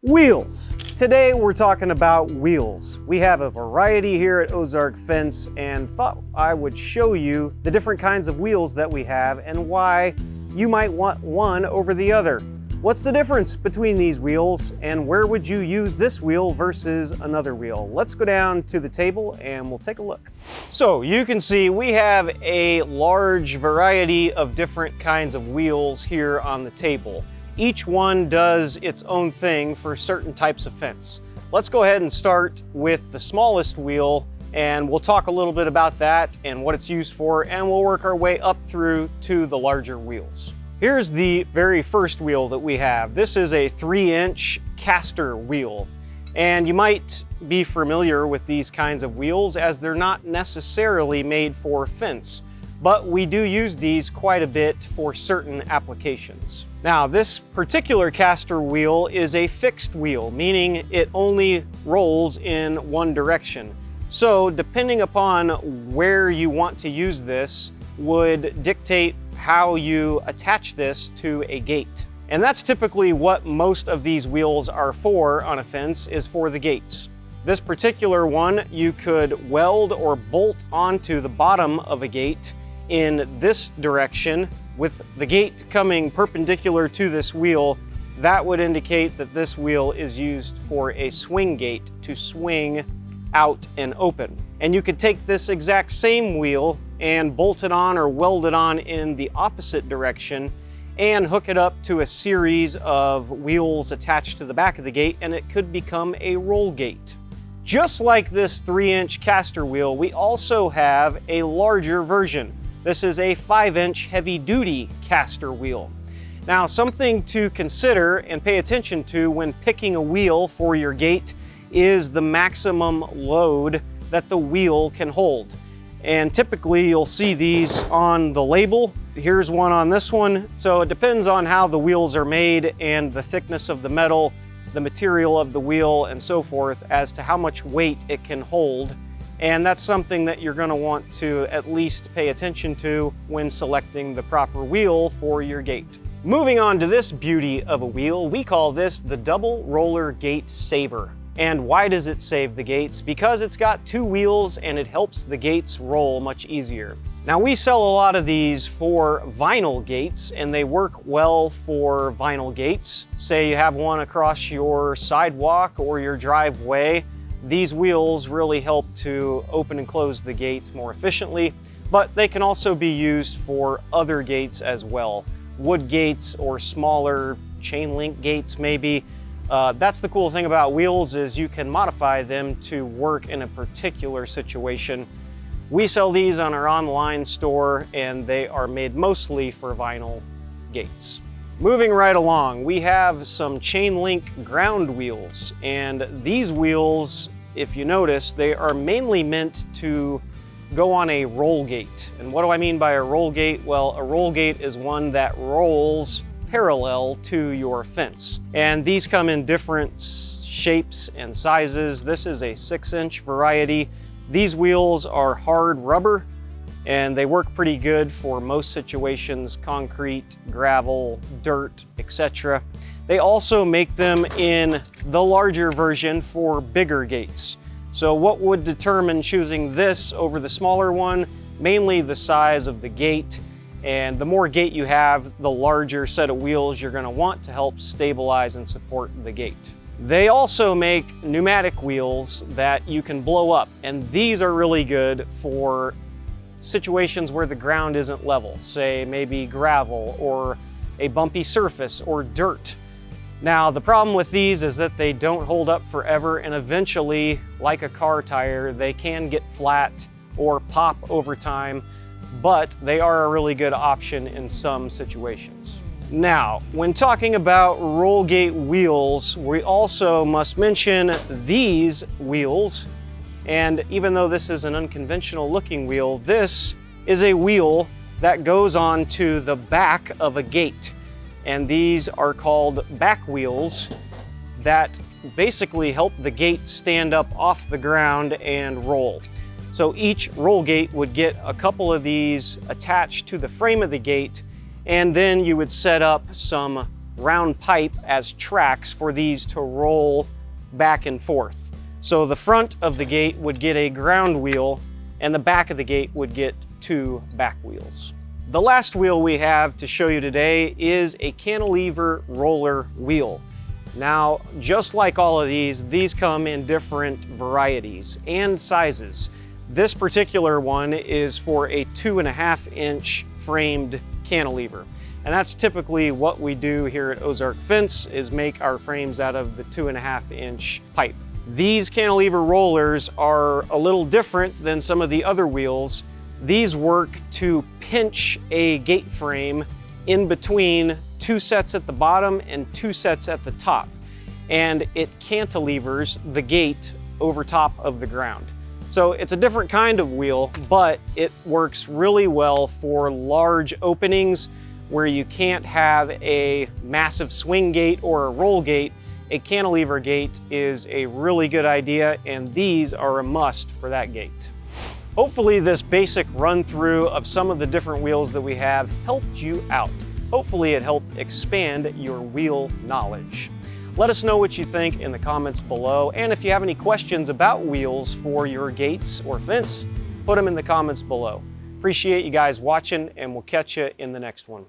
Wheels. Today we're talking about wheels. We have a variety here at Ozark Fence and thought I would show you the different kinds of wheels that we have and why you might want one over the other. What's the difference between these wheels and where would you use this wheel versus another wheel? Let's go down to the table and we'll take a look. So you can see we have a large variety of different kinds of wheels here on the table. Each one does its own thing for certain types of fence. Let's go ahead and start with the smallest wheel and we'll talk a little bit about that and what it's used for, and we'll work our way up through to the larger wheels. Here's the very first wheel that we have. This is a 3-inch caster wheel. And you might be familiar with these kinds of wheels as they're not necessarily made for fence, but we do use these quite a bit for certain applications. Now, this particular caster wheel is a fixed wheel, meaning it only rolls in one direction. So depending upon where you want to use this would dictate how you attach this to a gate. And that's typically what most of these wheels are for on a fence, is for the gates. This particular one you could weld or bolt onto the bottom of a gate in this direction with the gate coming perpendicular to this wheel. That would indicate that this wheel is used for a swing gate to swing out and open. And you could take this exact same wheel and bolt it on or weld it on in the opposite direction and hook it up to a series of wheels attached to the back of the gate, and it could become a roll gate. Just like this 3-inch caster wheel, we also have a larger version. This is a 5-inch heavy-duty caster wheel. Now, something to consider and pay attention to when picking a wheel for your gate is the maximum load that the wheel can hold. And typically you'll see these on the label. Here's one on this one. So it depends on how the wheels are made and the thickness of the metal, the material of the wheel, and so forth as to how much weight it can hold. And that's something that you're going to want to at least pay attention to when selecting the proper wheel for your gate. Moving on to this beauty of a wheel, we call this the double roller gate saver. And why does it save the gates? Because it's got 2 wheels and it helps the gates roll much easier. Now, we sell a lot of these for vinyl gates and they work well for vinyl gates. Say you have one across your sidewalk or your driveway. These wheels really help to open and close the gate more efficiently, but they can also be used for other gates as well. Wood gates or smaller chain link gates maybe. That's the cool thing about wheels, is you can modify them to work in a particular situation. We sell these on our online store and they are made mostly for vinyl gates. Moving right along, we have some chain link ground wheels, and these wheels, if you notice, they are mainly meant to go on a roll gate. And what do I mean by a roll gate? Well, a roll gate is one that rolls parallel to your fence. And these come in different shapes and sizes. This is a 6-inch variety. These wheels are hard rubber and they work pretty good for most situations: concrete, gravel, dirt, etc. They also make them in the larger version for bigger gates. So what would determine choosing this over the smaller one? Mainly the size of the gate. And the more gate you have, the larger set of wheels you're going to want to help stabilize and support the gate. They also make pneumatic wheels that you can blow up, and these are really good for situations where the ground isn't level, say maybe gravel or a bumpy surface or dirt. Now, the problem with these is that they don't hold up forever, and eventually, like a car tire, they can get flat or pop over time. But they are a really good option in some situations. Now, when talking about roll gate wheels, we also must mention these wheels. And even though this is an unconventional looking wheel, this is a wheel that goes on to the back of a gate. And these are called back wheels that basically help the gate stand up off the ground and roll. So each roll gate would get a couple of these attached to the frame of the gate, and then you would set up some round pipe as tracks for these to roll back and forth. So the front of the gate would get a ground wheel and the back of the gate would get 2 back wheels. The last wheel we have to show you today is a cantilever roller wheel. Now, just like all of these come in different varieties and sizes. This particular one is for a 2.5-inch framed cantilever. And that's typically what we do here at Ozark Fence, is make our frames out of the 2.5-inch pipe. These cantilever rollers are a little different than some of the other wheels. These work to pinch a gate frame in between 2 sets at the bottom and 2 sets at the top. And it cantilevers the gate over top of the ground. So it's a different kind of wheel, but it works really well for large openings where you can't have a massive swing gate or a roll gate. A cantilever gate is a really good idea, and these are a must for that gate. Hopefully this basic run through of some of the different wheels that we have helped you out. Hopefully it helped expand your wheel knowledge. Let us know what you think in the comments below, and if you have any questions about wheels for your gates or fence, put them in the comments below. Appreciate you guys watching, and we'll catch you in the next one.